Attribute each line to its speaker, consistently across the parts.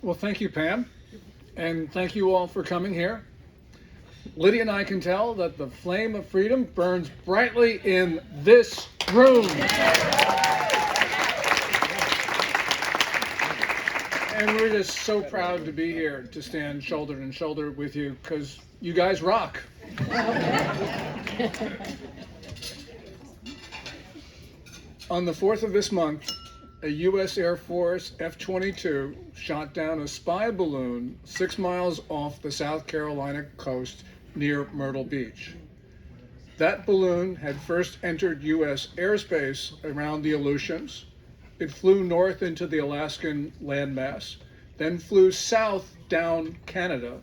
Speaker 1: Well, thank you, Pam, and thank you all for coming here. Lydia and I can tell that the flame of freedom burns brightly in this room. And we're just so proud to be here to stand shoulder to shoulder with you because you guys rock. On the 4th of this month, a U.S. Air Force F-22 shot down a spy balloon 6 miles off the South Carolina coast near Myrtle Beach. That balloon had first entered U.S. airspace around the Aleutians. It flew north into the Alaskan landmass, then flew south down Canada,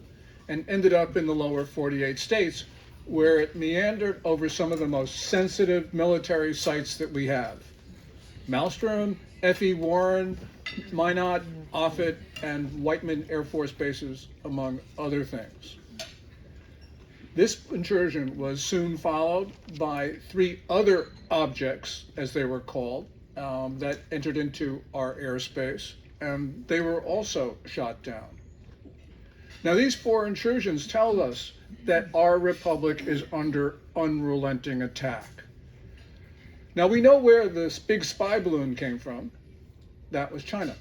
Speaker 1: and ended up in the lower 48 states, where it meandered over some of the most sensitive military sites that we have. Maelstrom, F.E. Warren, Minot, Offutt, and Whiteman Air Force bases, among other things. This intrusion was soon followed by 3 other objects, as they were called, that entered into our airspace, and they were also shot down. Now, these 4 intrusions tell us that our republic is under unrelenting attack. Now, we know where this big spy balloon came from. That was China.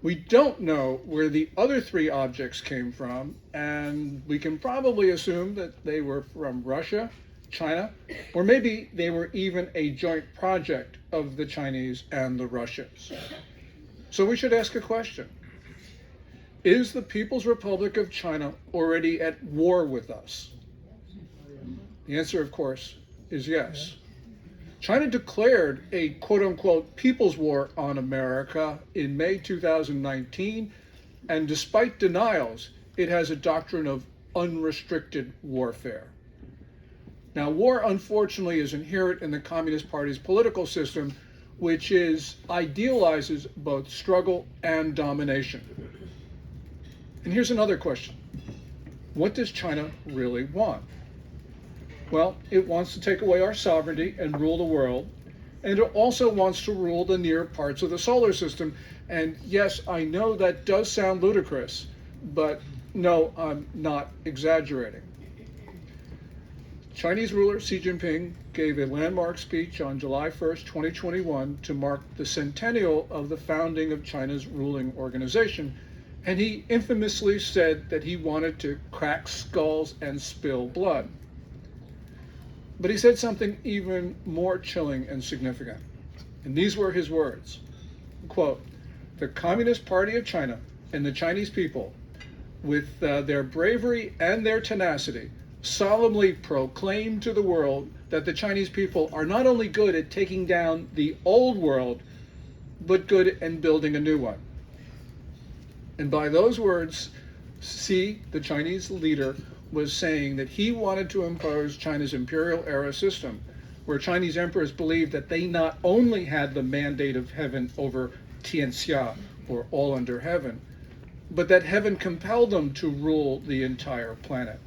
Speaker 1: We don't know where the other 3 objects came from, and we can probably assume that they were from Russia, China, or maybe they were even a joint project of the Chinese and the Russians. So we should ask a question. Is the People's Republic of China already at war with us? The answer, of course, is yes. China declared a quote-unquote people's war on America in May 2019, and despite denials, it has a doctrine of unrestricted warfare. Now, war, unfortunately, is inherent in the Communist Party's political system, which idealizes both struggle and domination. And here's another question. What does China really want? Well, it wants to take away our sovereignty and rule the world, and it also wants to rule the near parts of the solar system. And yes, I know that does sound ludicrous, but no, I'm not exaggerating. Chinese ruler Xi Jinping gave a landmark speech on July 1st, 2021 to mark the centennial of the founding of China's ruling organization, and he infamously said that he wanted to crack skulls and spill blood. But he said something even more chilling and significant. And these were his words, quote, "The Communist Party of China and the Chinese people, with their bravery and their tenacity, solemnly proclaim to the world that the Chinese people are not only good at taking down the old world, but good at building a new one." And by those words, Xi, the Chinese leader, was saying that he wanted to impose China's imperial era system, where Chinese emperors believed that they not only had the mandate of heaven over Tianxia, or all under heaven, but that heaven compelled them to rule the entire planet.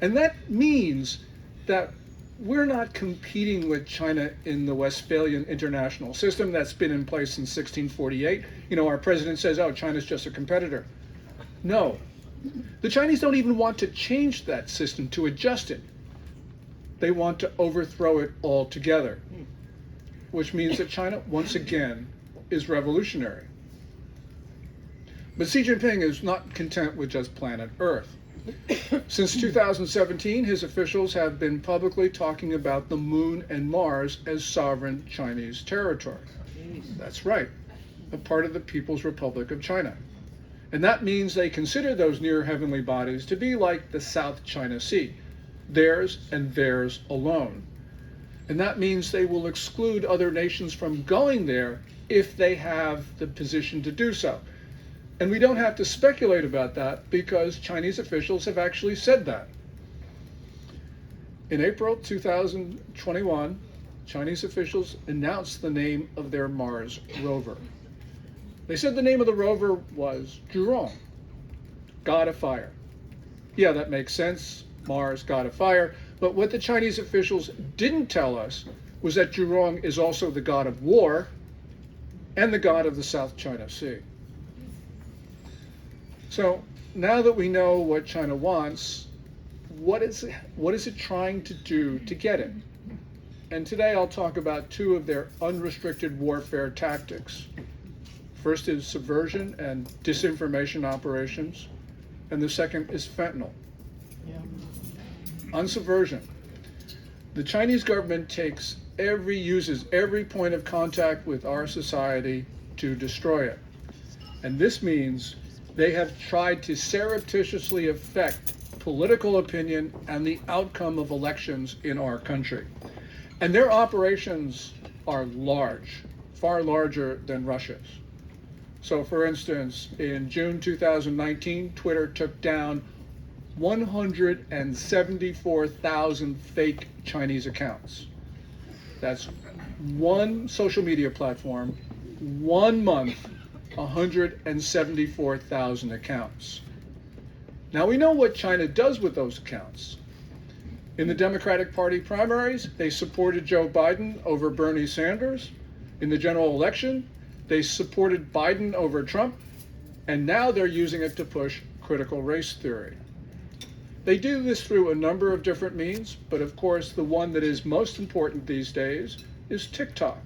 Speaker 1: And that means that we're not competing with China in the Westphalian international system that's been in place since 1648. You know, our president says, oh, China's just a competitor. No. The Chinese don't even want to change that system to adjust it. They want to overthrow it altogether, which means that China, once again, is revolutionary. But Xi Jinping is not content with just planet Earth. Since 2017, his officials have been publicly talking about the Moon and Mars as sovereign Chinese territory. That's right, a part of the People's Republic of China. And that means they consider those near heavenly bodies to be like the South China Sea, theirs and theirs alone. And that means they will exclude other nations from going there if they have the position to do so. And we don't have to speculate about that because Chinese officials have actually said that. In April 2021, Chinese officials announced the name of their Mars rover. They said the name of the rover was Zhurong, God of Fire. Yeah, that makes sense. Mars, God of Fire. But what the Chinese officials didn't tell us was that Zhurong is also the god of war and the god of the South China Sea. So now that we know what China wants, what is it trying to do to get it? And today I'll talk about two of their unrestricted warfare tactics. First is subversion and disinformation operations, and the second is fentanyl.
Speaker 2: Yeah.
Speaker 1: On subversion, the Chinese government uses every point of contact with our society to destroy it. And this means they have tried to surreptitiously affect political opinion and the outcome of elections in our country. And their operations are large, far larger than Russia's. So for instance, in June 2019, Twitter took down 174,000 fake Chinese accounts. That's one social media platform, 1 month, 174,000 accounts. Now we know what China does with those accounts. In the Democratic Party primaries, they supported Joe Biden over Bernie Sanders. In the general election, they supported Biden over Trump, and now they're using it to push critical race theory. They do this through a number of different means, but of course the one that is most important these days is TikTok,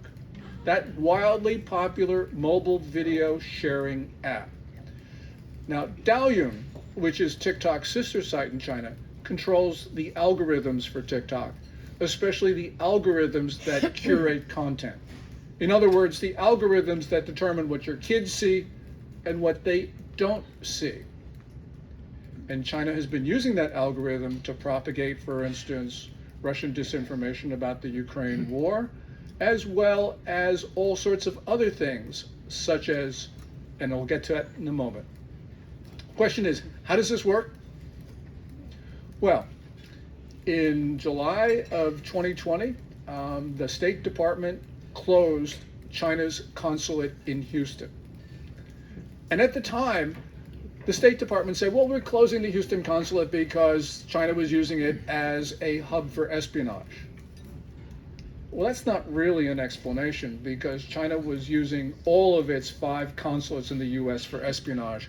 Speaker 1: that wildly popular mobile video sharing app. Now, Douyin, which is TikTok's sister site in China, controls the algorithms for TikTok, especially the algorithms that curate content. In other words, the algorithms that determine what your kids see and what they don't see. And China has been using that algorithm to propagate, for instance, Russian disinformation about the Ukraine war, as well as all sorts of other things, such as, and I'll get to that in a moment. Question is, how does this work? Well, in July of 2020, the State Department closed China's consulate in Houston. And at the time, the State Department said, well, we're closing the Houston consulate because China was using it as a hub for espionage. Well, that's not really an explanation, because China was using all of its 5 consulates in the US for espionage.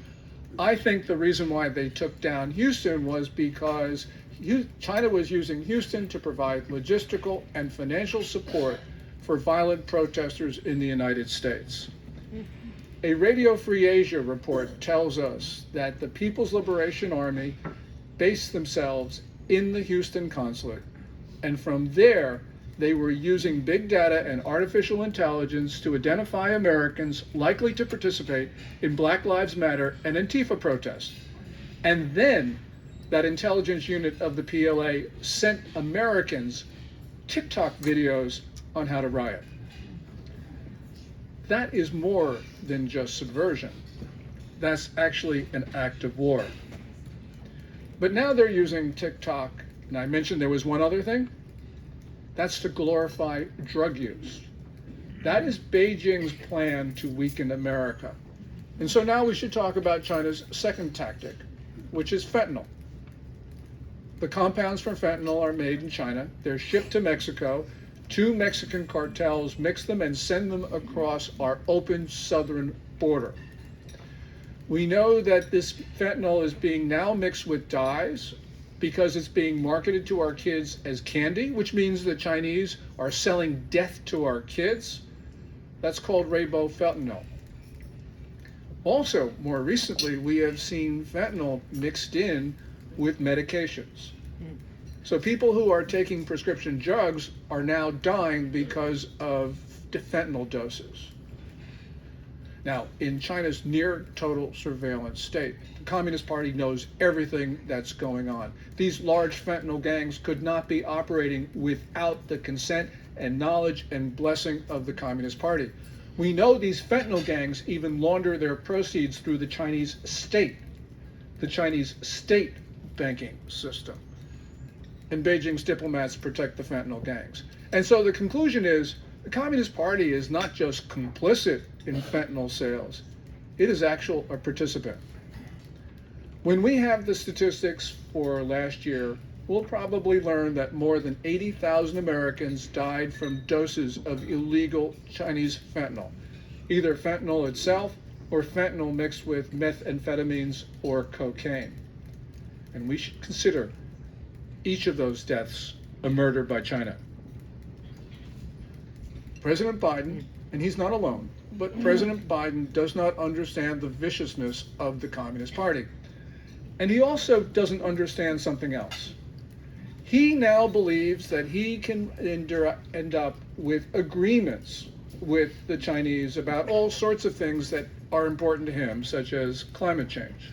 Speaker 1: I think the reason why they took down Houston was because China was using Houston to provide logistical and financial support for violent protesters in the United States. A Radio Free Asia report tells us that the People's Liberation Army based themselves in the Houston consulate, and from there they were using big data and artificial intelligence to identify Americans likely to participate in Black Lives Matter and Antifa protests. And then that intelligence unit of the PLA sent Americans TikTok videos on how to riot. That is more than just subversion. That's actually an act of war. But now they're using TikTok, and I mentioned there was one other thing. That's to glorify drug use. That is Beijing's plan to weaken America. And so now we should talk about China's second tactic, which is fentanyl. The compounds from fentanyl are made in China. They're shipped to Mexico. 2 Mexican cartels mix them and send them across our open southern border. We know that this fentanyl is being now mixed with dyes because it's being marketed to our kids as candy, which means the Chinese are selling death to our kids. That's called ribofentanyl. Also, more recently, we have seen fentanyl mixed in with medications. So people who are taking prescription drugs are now dying because of fentanyl doses. Now, in China's near total surveillance state, the Communist Party knows everything that's going on. These large fentanyl gangs could not be operating without the consent and knowledge and blessing of the Communist Party. We know these fentanyl gangs even launder their proceeds through the Chinese state banking system. And Beijing's diplomats protect the fentanyl gangs. And so the conclusion is, the Communist Party is not just complicit in fentanyl sales, it is a participant. When we have the statistics for last year, we'll probably learn that more than 80,000 Americans died from doses of illegal Chinese fentanyl, either fentanyl itself or fentanyl mixed with methamphetamines or cocaine. And we should consider each of those deaths a murder by China. President Biden, and he's not alone, but President Biden does not understand the viciousness of the Communist Party. And he also doesn't understand something else. He now believes that he can end up with agreements with the Chinese about all sorts of things that are important to him, such as climate change.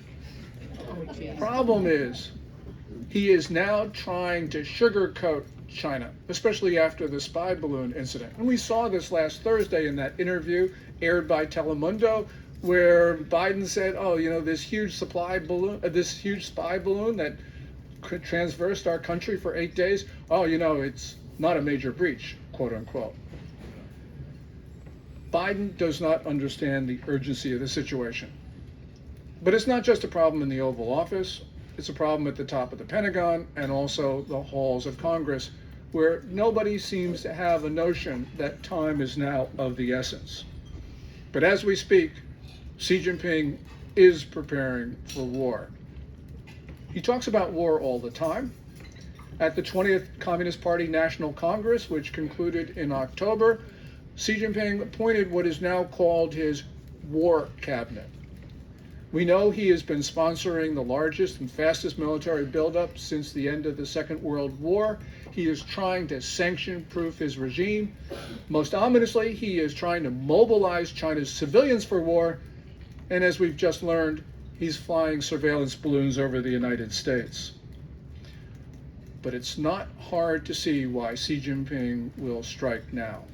Speaker 1: Problem is, he is now trying to sugarcoat China, especially after the spy balloon incident. And we saw this last Thursday in that interview aired by Telemundo, where Biden said, "Oh, you know, this huge spy balloon that transversed our country for 8 days. Oh, you know, it's not a major breach, quote unquote." Biden does not understand the urgency of the situation. But it's not just a problem in the Oval Office. It's a problem at the top of the Pentagon and also the halls of Congress, where nobody seems to have a notion that time is now of the essence. But as we speak, Xi Jinping is preparing for war. He talks about war all the time. At the 20th Communist Party National Congress, which concluded in October, Xi Jinping appointed what is now called his War Cabinet. We know he has been sponsoring the largest and fastest military buildup since the end of the Second World War. He is trying to sanction-proof his regime. Most ominously, he is trying to mobilize China's civilians for war. And as we've just learned, he's flying surveillance balloons over the United States. But it's not hard to see why Xi Jinping will strike now,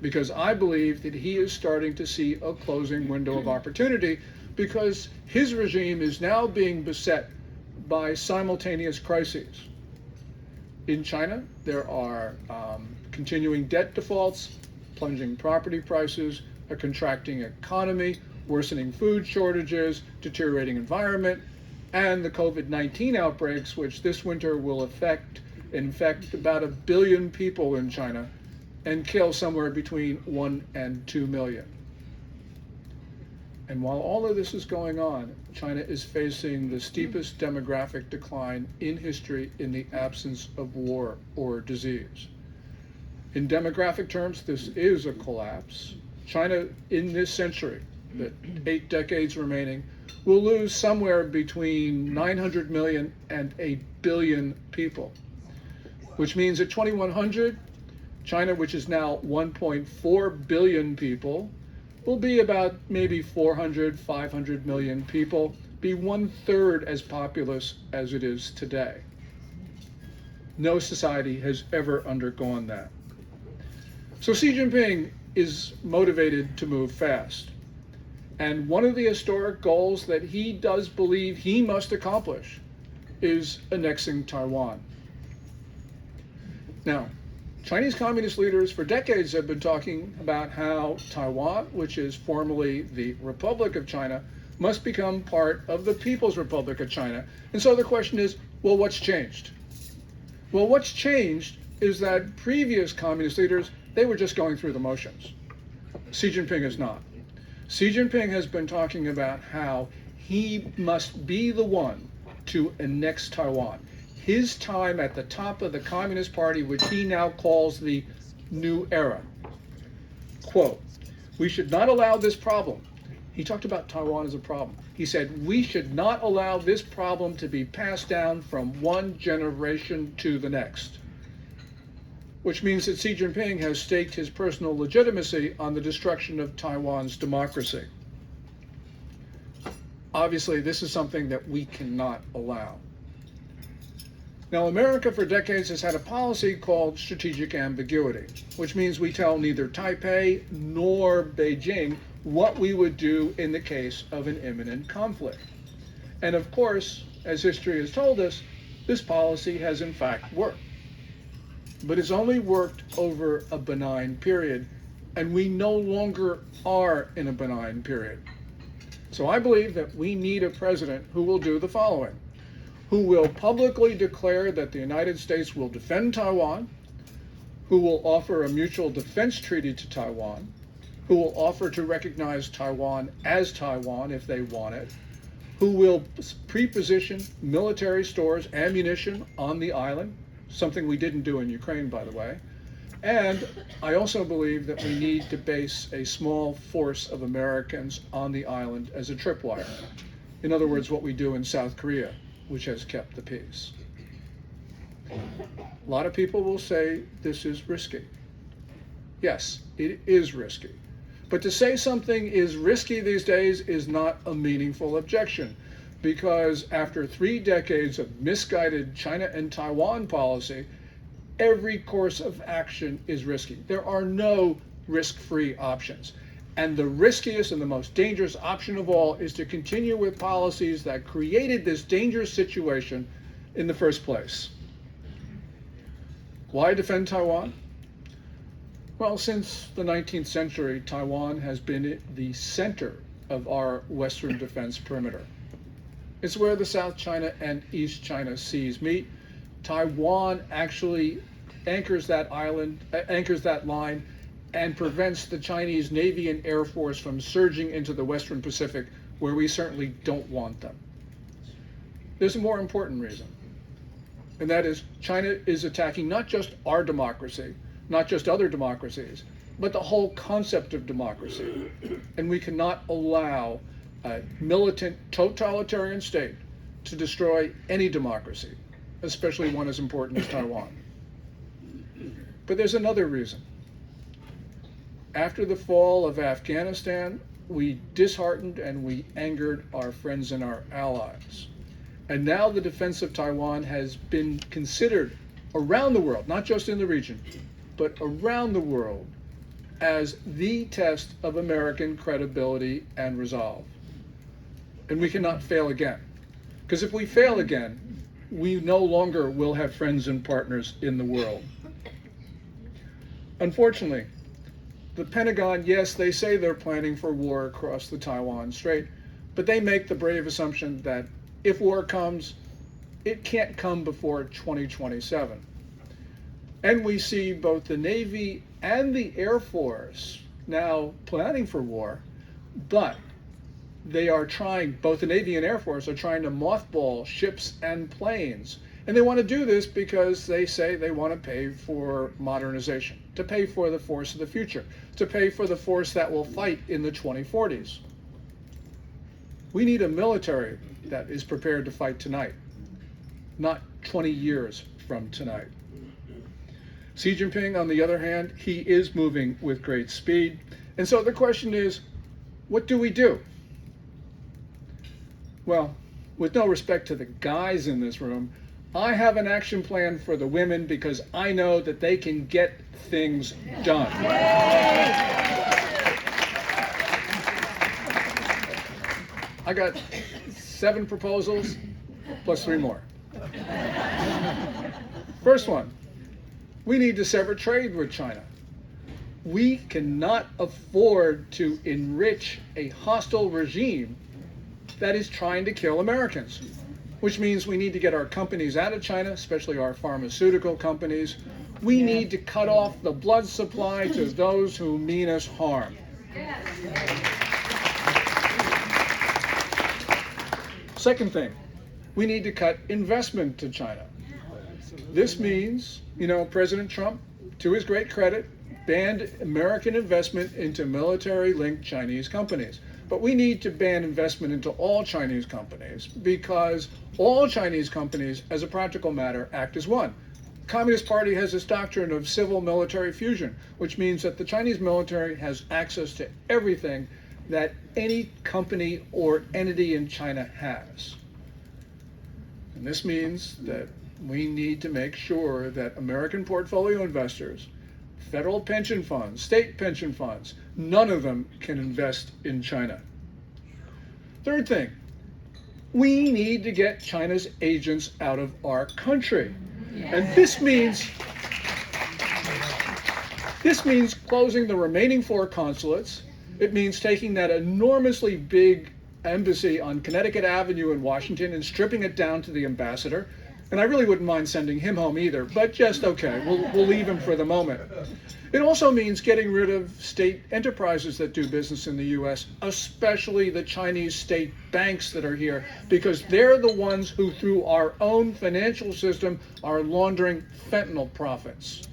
Speaker 1: because I believe that he is starting to see a closing window of opportunity, because his regime is now being beset by simultaneous crises. In China, there are continuing debt defaults, plunging property prices, a contracting economy, worsening food shortages, deteriorating environment, and the COVID-19 outbreaks, which this winter will infect about 1 billion people in China and kill somewhere between 1 and 2 million. And while all of this is going on, China is facing the steepest demographic decline in history in the absence of war or disease. In demographic terms, this is a collapse. China in this century, the 8 decades remaining, will lose somewhere between 900 million and 1 billion people, which means at 2100, China, which is now 1.4 billion people, will be about maybe 400, 500 million people, be 1/3 as populous as it is today. No society has ever undergone that. So Xi Jinping is motivated to move fast. And one of the historic goals that he does believe he must accomplish is annexing Taiwan. Now, Chinese communist leaders for decades have been talking about how Taiwan, which is formerly the Republic of China, must become part of the People's Republic of China. And so the question is, well, what's changed? Well, what's changed is that previous communist leaders, they were just going through the motions. Xi Jinping is not. Xi Jinping has been talking about how he must be the one to annex Taiwan. His time at the top of the Communist Party, which he now calls the New Era. Quote, "We should not allow this problem." He talked about Taiwan as a problem. He said, "We should not allow this problem to be passed down from one generation to the next." Which means that Xi Jinping has staked his personal legitimacy on the destruction of Taiwan's democracy. Obviously, this is something that we cannot allow. Now, America for decades has had a policy called strategic ambiguity, which means we tell neither Taipei nor Beijing what we would do in the case of an imminent conflict. And of course, as history has told us, this policy has in fact worked. But it's only worked over a benign period, and we no longer are in a benign period. So I believe that we need a president who will do the following: who will publicly declare that the United States will defend Taiwan, who will offer a mutual defense treaty to Taiwan, who will offer to recognize Taiwan as Taiwan if they want it, who will pre-position military stores, ammunition on the island, something we didn't do in Ukraine, by the way. And I also believe that we need to base a small force of Americans on the island as a tripwire. In other words, what we do in South Korea, which has kept the peace. A lot of people will say this is risky. Yes, it is risky. But to say something is risky these days is not a meaningful objection, because after 3 decades of misguided China and Taiwan policy, every course of action is risky. There are no risk-free options. And the riskiest and the most dangerous option of all is to continue with policies that created this dangerous situation in the first place. Why defend Taiwan? Well, since the 19th century, Taiwan has been the center of our Western defense perimeter. It's where the South China and East China seas meet. Taiwan actually anchors that line and prevents the Chinese Navy and Air Force from surging into the Western Pacific, where we certainly don't want them. There's a more important reason, and that is China is attacking not just our democracy, not just other democracies, but the whole concept of democracy. And we cannot allow a militant totalitarian state to destroy any democracy, especially one as important as Taiwan. But there's another reason. After the fall of Afghanistan, we disheartened and we angered our friends and our allies. And now the defense of Taiwan has been considered around the world, not just in the region, but around the world, as the test of American credibility and resolve. And we cannot fail again. Because if we fail again, we no longer will have friends and partners in the world. Unfortunately, the Pentagon, yes, they say they're planning for war across the Taiwan Strait, but they make the brave assumption that if war comes, it can't come before 2027. And we see both the Navy and the Air Force now planning for war, but they are trying, both the Navy and Air Force are trying to mothball ships and planes. And they want to do this because they say they want to pay for modernization, to pay for the force of the future, to pay for the force that will fight in the 2040s. We need a military that is prepared to fight tonight, not 20 years from tonight. Xi Jinping, on the other hand, he is moving with great speed. And so the question is, what do we do? Well, with no respect to the guys in this room, I have an action plan for the women because I know that they can get things done. I got 7 proposals plus 3 more. First one, we need to sever trade with China. We cannot afford to enrich a hostile regime that is trying to kill Americans, which means we need to get our companies out of China, especially our pharmaceutical companies. We need to cut off the blood supply to those who mean us harm. Second thing, we need to cut investment to China. This means, President Trump, to his great credit, banned American investment into military-linked Chinese companies. But we need to ban investment into all Chinese companies because all Chinese companies, as a practical matter, act as one. The Communist Party has this doctrine of civil-military fusion, which means that the Chinese military has access to everything that any company or entity in China has. And this means that we need to make sure that American portfolio investors, federal pension funds, state pension funds, none of them can invest in China. Third thing, we need to get China's agents out of our country. Yes. And this means closing the remaining 4 consulates. It means taking that enormously big embassy on Connecticut Avenue in Washington and stripping it down to the ambassador. And I really wouldn't mind sending him home either, but just okay, we'll leave him for the moment. It also means getting rid of state enterprises that do business in the US, especially the Chinese state banks that are here, because they're the ones who, through our own financial system, are laundering fentanyl profits.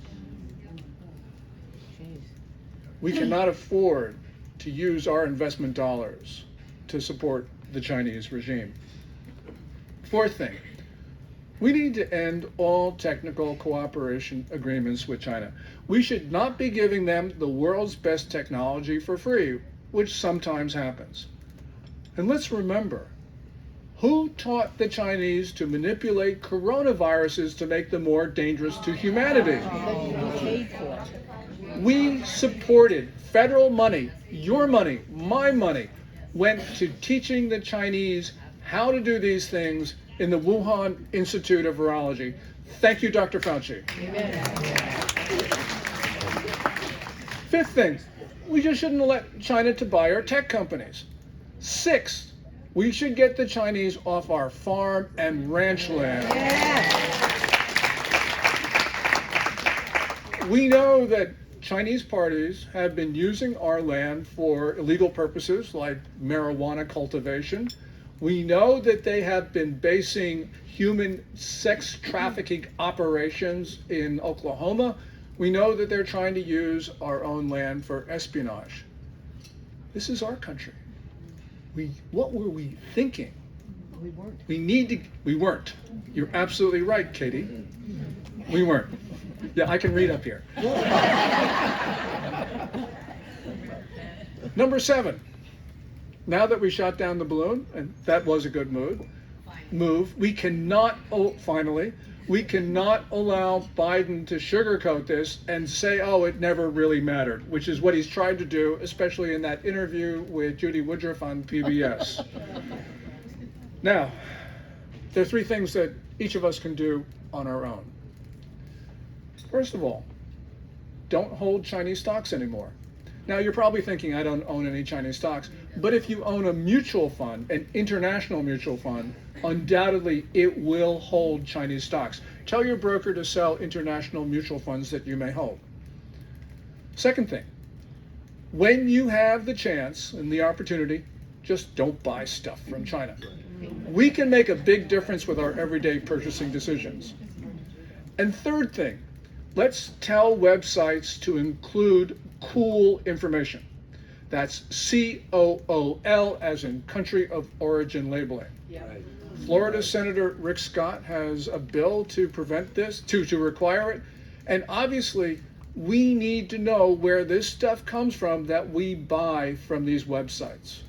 Speaker 1: We cannot afford to use our investment dollars to support the Chinese regime. Fourth thing, we need to end all technical cooperation agreements with China. We should not be giving them the world's best technology for free, which sometimes happens. And let's remember, who taught the Chinese to manipulate coronaviruses to make them more dangerous to humanity? We supported federal money, your money, my money, went to teaching the Chinese how to do these things in the Wuhan Institute of Virology. Thank you, Dr. Fauci. Amen. Fifth thing, we just shouldn't let China to buy our tech companies. Sixth, we should get the Chinese off our farm and ranch land. We know that Chinese parties have been using our land for illegal purposes like marijuana cultivation. We know that they have been basing human sex trafficking operations in Oklahoma. We know that they're trying to use our own land for espionage. This is our country. What were we thinking?
Speaker 2: We weren't.
Speaker 1: We weren't. You're absolutely right, Katie. We weren't. Yeah, I can read up here. Number 7. Now that we shot down the balloon, and that was a good move, we cannot, we cannot allow Biden to sugarcoat this and say, oh, it never really mattered, which is what he's tried to do, especially in that interview with Judy Woodruff on PBS. Now, there are 3 things that each of us can do on our own. First of all, don't hold Chinese stocks anymore. Now, you're probably thinking, I don't own any Chinese stocks, but if you own a mutual fund, an international mutual fund, undoubtedly it will hold Chinese stocks. Tell your broker to sell international mutual funds that you may hold. Second thing, when you have the chance and the opportunity, just don't buy stuff from China. We can make a big difference with our everyday purchasing decisions. And third thing, let's tell websites to include cool information. That's COOL, as in country of origin labeling. Yeah. Right. Florida Senator Rick Scott has a bill to prevent this, to require it. And obviously, we need to know where this stuff comes from that we buy from these websites.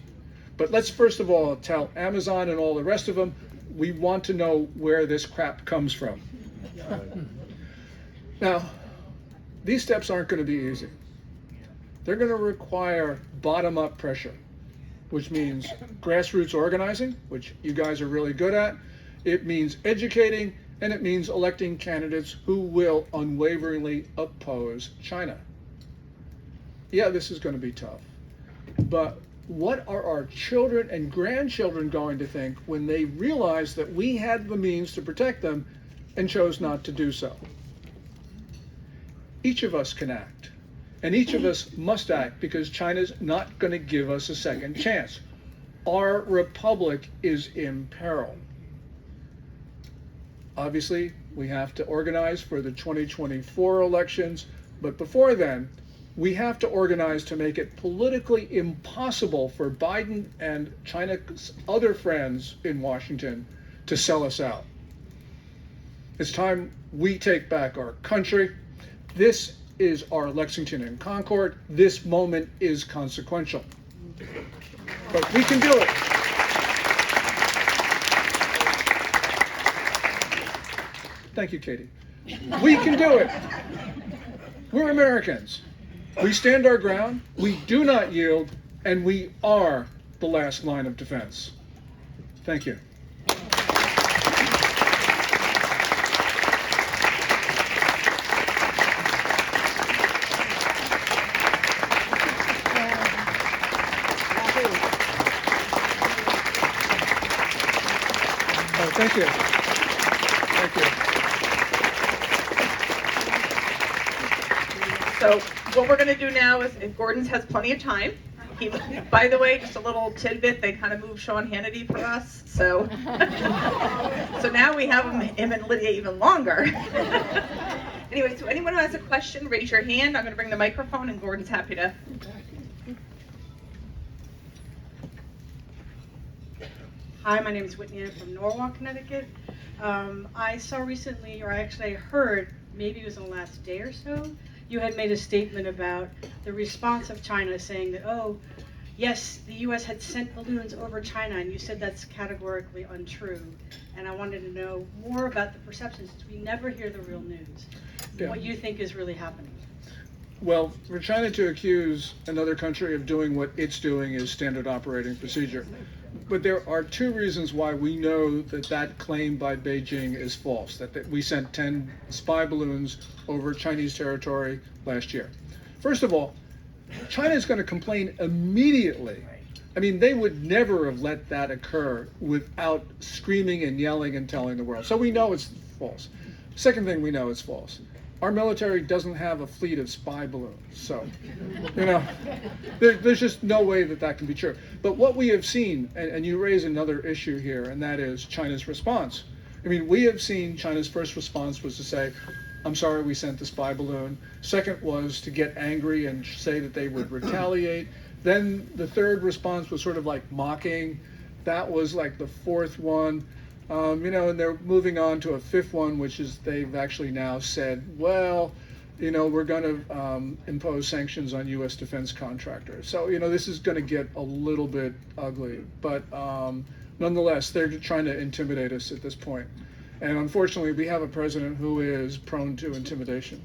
Speaker 1: But let's first of all tell Amazon and all the rest of them, we want to know where this crap comes from. Now, these steps aren't going to be easy. They're going to require bottom-up pressure, which means grassroots organizing, which you guys are really good at. It means educating, and it means electing candidates who will unwaveringly oppose China. Yeah, this is going to be tough. But what are our children and grandchildren going to think when they realize that we had the means to protect them and chose not to do so? Each of us can act, and each of us must act because China's not going to give us a second chance. Our republic is in peril. Obviously, we have to organize for the 2024 elections, but before then, we have to organize to make it politically impossible for Biden and China's other friends in Washington to sell us out. It's time we take back our country. This is our Lexington and Concord. This moment is consequential. But we can do it. Thank you, Katie. We can do it. We're Americans. We stand our ground, we do not yield, and we are the last line of defense. Thank you. Thank you. Thank you.
Speaker 2: So what we're going to do now is, if Gordon's has plenty of time. By the way, just a little tidbit, they kind of moved Sean Hannity for us, so so now we have him and Lydia even longer. Anyway, so anyone who has a question, raise your hand. I'm going to bring the microphone, and Gordon's happy to.
Speaker 3: Hi, my name is Whitney. I'm from Norwalk, Connecticut. I saw recently, or actually I heard, maybe it was in the last day or so, you had made a statement about the response of China saying that, oh, yes, the U.S. had sent balloons over China, and you said that's categorically untrue. And I wanted to know more about the perception, since we never hear the real news, what you think is really happening.
Speaker 1: Well, for China to accuse another country of doing what it's doing is standard operating procedure. But there are two reasons why we know that that claim by Beijing is false, that we sent 10 spy balloons over Chinese territory last year. First of all, China is going to complain immediately. I mean, they would never have let that occur without screaming and yelling and telling the world. So we know it's false. Second thing we know it's false. Our military doesn't have a fleet of spy balloons. So, there's just no way that that can be true. But what we have seen, and you raise another issue here, and that is China's response. I mean, we have seen China's first response was to say, I'm sorry we sent the spy balloon. Second was to get angry and say that they would retaliate. Then the third response was sort of like mocking. That was like the fourth one. And they're moving on to a fifth one, which is they've actually now said, well, we're going to impose sanctions on U.S. defense contractors. So, this is going to get a little bit ugly. But nonetheless, they're trying to intimidate us at this point. And unfortunately, we have a president who is prone to intimidation.